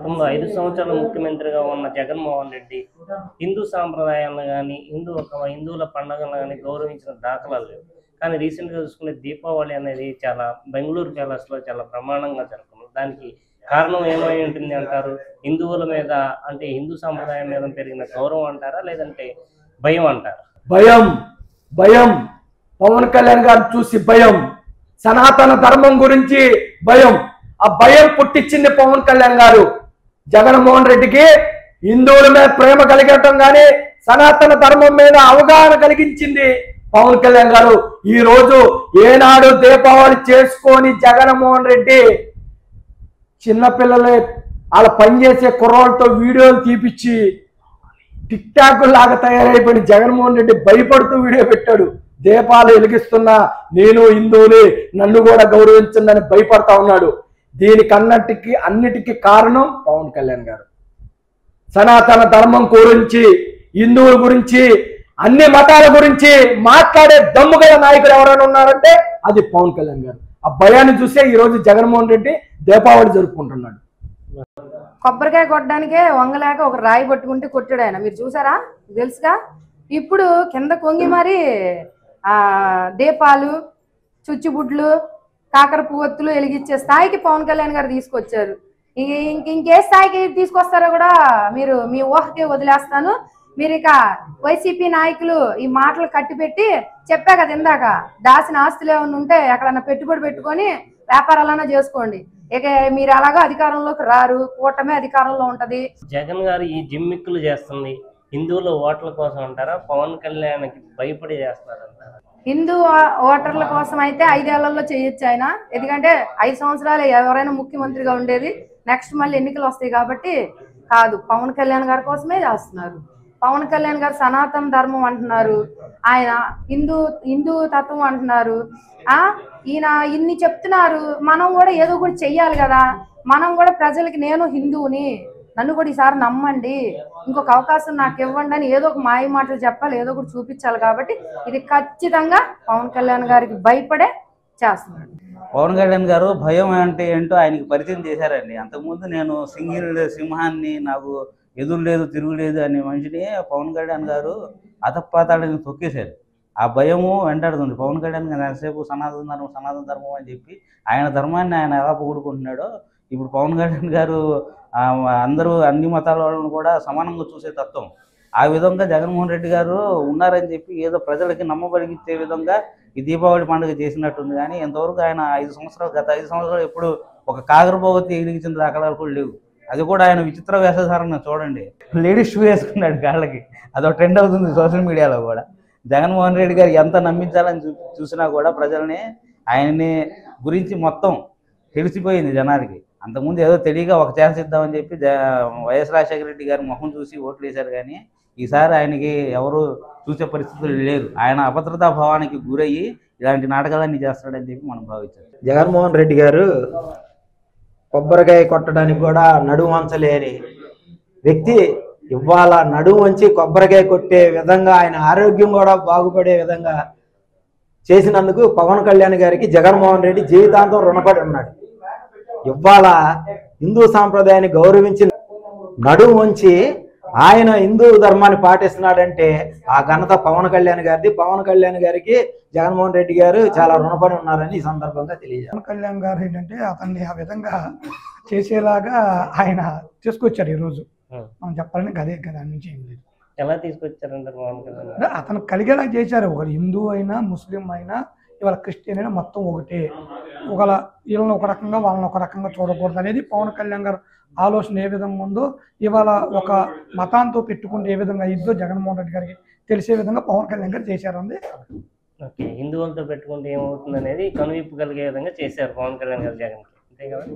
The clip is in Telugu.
గతంలో 5 సంవత్సరాలు ముఖ్యమంత్రిగా ఉన్న జగన్మోహన్ రెడ్డి హిందూ సాంప్రదాయాలను గానీ, హిందువుల పండుగలను గానీ గౌరవించిన దాఖలాలు లేవు. కానీ రీసెంట్‌గా చూసుకుంటే దీపావళి అనేది చాలా బెంగుళూరు ప్యాలెస్‌లో చాలా బ్రహ్మాండంగా జరుపుకున్నారు. దానికి కారణం ఏమై ఉంటుంది అంటారు? హిందువుల మీద అంటే హిందూ సాంప్రదాయం మీద పెరిగిన గౌరవం అంటారా? లేదంటే భయం అంటారా? భయం భయం పవన్ కళ్యాణ్ గారు చూసి భయం, సనాతన ధర్మం గురించి భయం. ఆ భయం పుట్టించింది పవన్ కళ్యాణ్ గారు. జగన్మోహన్ రెడ్డికి హిందువుల మీద ప్రేమ కలిగటం కానీ సనాతన ధర్మం మీద అవగాహన కలిగించింది పవన్ కళ్యాణ్ గారు. ఈ రోజు ఏనాడు దీపావళి చేసుకొని జగన్మోహన్ రెడ్డి చిన్నపిల్లలే వాళ్ళ పనిచేసే కుర్రోళ్ళతో వీడియోలు తీపిచ్చి టిక్ టాక్ లాగా తయారైపోయిన జగన్మోహన్ రెడ్డి భయపడుతూ వీడియో పెట్టాడు. దీపాలు వెలిగిస్తున్నా నేను హిందువుని, నన్ను కూడా గౌరవించండి భయపడతా ఉన్నాడు. అన్నిటికీ కారణం పవన్ కళ్యాణ్ గారు. సనాతన ధర్మం గురించి, హిందువుల గురించి, అన్ని మతాల గురించి మాట్లాడే దమ్ముగల నాయకులు ఎవరైనా ఉన్నారంటే అది పవన్ కళ్యాణ్ గారు. ఆ భయాన్ని చూసే ఈ రోజు జగన్మోహన్ రెడ్డి దీపావళి జరుపుకుంటున్నాడు. కొబ్బరికాయ కొట్టడానికే వంగలేక ఒక రాయి పట్టుకుంటే కొట్టాడు ఆయన. మీరు చూసారా? తెలుసుగా. ఇప్పుడు కింద కొంగి మరి దీపాలు, చుచ్చుబుడ్లు, కాకర పువ్వొత్తులు వెలిగించే స్థాయికి పవన్ కళ్యాణ్ గారు తీసుకొచ్చారు. ఇంకే స్థాయికి తీసుకొస్తారో కూడా మీరు మీ ఊహకి వదిలేస్తాను. మీరు ఇక వైసీపీ నాయకులు ఈ మాటలు కట్టిపెట్టి చెప్పా కదా ఇందాక, దాసిన ఆస్తులు ఏమైనా ఉంటే ఎక్కడన్నా పెట్టుబడి పెట్టుకొని వ్యాపారాలన్నా చేసుకోండి. ఇక మీరు అలాగా అధికారంలోకి రారు, కూటమి అధికారంలో ఉంటది. జగన్ గారు ఈ జిమ్మిక్కులు చేస్తుంది హిందువుల ఓట్ల కోసం అంటారా? పవన్ కళ్యాణ్కి భయపడి చేస్తున్నారంటారా? హిందూ ఓటర్ల కోసం అయితే 5 ఏళ్లలో చేయొచ్చు ఆయన. ఎందుకంటే 5 సంవత్సరాలు ఎవరైనా ముఖ్యమంత్రిగా ఉండేది. నెక్స్ట్ మళ్ళీ ఎన్నికలు వస్తాయి కాబట్టి కాదు, పవన్ కళ్యాణ్ గారి కోసమే చేస్తున్నారు. పవన్ కళ్యాణ్ గారు సనాతన ధర్మం అంటున్నారు, ఆయన హిందూ తత్వం అంటున్నారు. ఈయన ఇన్ని చెప్తున్నారు, మనం కూడా ఏదో ఒకటి చెయ్యాలి కదా. మనం కూడా ప్రజలకి నేను హిందువుని, నన్ను కూడా ఈసారి నమ్మండి, ఇంకొక అవకాశం నాకు ఇవ్వండి అని ఏదో ఒక మాయ మాటలు చెప్పాలి, ఏదో ఒకటి చూపించాలి. కాబట్టి ఇది ఖచ్చితంగా పవన్ కళ్యాణ్ గారికి భయపడే చేస్తున్నాడు. పవన్ కళ్యాణ్ గారు భయం అంటే ఏంటో ఆయనకి పరిచయం చేశారండి. అంతకుముందు నేను సింహాన్ని, నాకు ఎదురు లేదు తిరుగులేదు అనే మనిషిని పవన్ కళ్యాణ్ గారు అధపాతాళానికి తొక్కేశారు. ఆ భయము వెంటాడుతుంది పవన్ కళ్యాణ్ గారు. ఎంతసేపు సనాతన ధర్మం అని చెప్పి ఆయన ధర్మాన్ని ఆయన ఎలా పొగుడుకుంటున్నాడో ఇప్పుడు పవన్ కళ్యాణ్ గారు అందరూ అన్ని మతాల వాళ్ళను కూడా సమానంగా చూసే తత్వం. ఆ విధంగా జగన్మోహన్ రెడ్డి గారు ఉన్నారని చెప్పి ఏదో ప్రజలకి నమ్మబలిగించే విధంగా ఈ దీపావళి పండుగ చేసినట్టుంది. కానీ ఇంతవరకు ఆయన గత 5 సంవత్సరాలు ఎప్పుడు ఒక కాకరపోవతి ఎదిగించిన దాఖలాలు కూడా లేవు. అది కూడా ఆయన విచిత్ర వేషధారణ చూడండి, లేడీస్ షూ వేసుకున్నాడు కాళ్ళకి. అదొక ట్రెండ్ అవుతుంది సోషల్ మీడియాలో కూడా. జగన్మోహన్ రెడ్డి గారు ఎంత నమ్మించాలని చూసినా కూడా ప్రజల్ని ఆయన్ని గురించి మొత్తం తెలిసిపోయింది జనాలకి. అంతకుముందు ఏదో తెలియక ఒక ఛాన్స్ ఇద్దామని చెప్పి వైఎస్ రాజశేఖర రెడ్డి గారి మొహం చూసి ఓట్లు వేశారు. కానీ ఈసారి ఆయనకి ఎవరు చూసే పరిస్థితులు లేరు. ఆయన అభద్రతా భావానికి గురయ్యి ఇలాంటి నాటకాలన్నీ చేస్తాడని చెప్పి మనం భావించాం. జగన్మోహన్ రెడ్డి గారు కొబ్బరికాయ కొట్టడానికి కూడా నడుము వంచలేని వ్యక్తి ఇవాళ నడుము వంచి కొబ్బరికాయ కొట్టే విధంగా ఆయన ఆరోగ్యం కూడా బాగుపడే విధంగా చేసినందుకు పవన్ కళ్యాణ్ గారికి జగన్మోహన్ రెడ్డి జీవితాంతం రుణపడి ఉన్నాడు. ఇవాళ హిందూ సాంప్రదాయాన్ని గౌరవించి నడుము వంచి ఆయన హిందూ ధర్మాన్ని పాటిస్తున్నాడంటే ఆ ఘనత పవన్ కళ్యాణ్ గారిది. పవన్ కళ్యాణ్ గారికి జగన్మోహన్ రెడ్డి గారు చాలా రుణపడి ఉన్నారని ఈ సందర్భంగా తెలియజేయాలి. పవన్ కళ్యాణ్ గారు ఏంటంటే అతన్ని ఆ విధంగా చేసేలాగా ఆయన తీసుకొచ్చారు. ఈరోజు మనం చెప్పాలని గదే కదా నుంచి ఏం లేదు. ఎలా తీసుకొచ్చారంటే పవన్ కళ్యాణ్ అతను కలిగేలా చేశారు. ఒక హిందూ అయినా ముస్లిం అయినా ఇవాళ క్రిస్టియన్ అయినా మొత్తం ఒకటే. వీళ్ళని ఒక రకంగా వాళ్ళని ఒక రకంగా చూడకూడదు అనేది పవన్ కళ్యాణ్ గారు ఆలోచన ఏ విధంగా ఉందో, ఇవాళ ఒక మతాంతో పెట్టుకుంటే ఏ విధంగా ఇద్దో జగన్మోహన్ రెడ్డి గారికి తెలిసే విధంగా పవన్ కళ్యాణ్ గారు చేశారండి. ఓకే, హిందువులతో పెట్టుకుంటే ఏమవుతుంది అనేది కనువిప్పు కలిగే విధంగా చేశారు పవన్ కళ్యాణ్ గారు జగన్కి, అంతే కదా.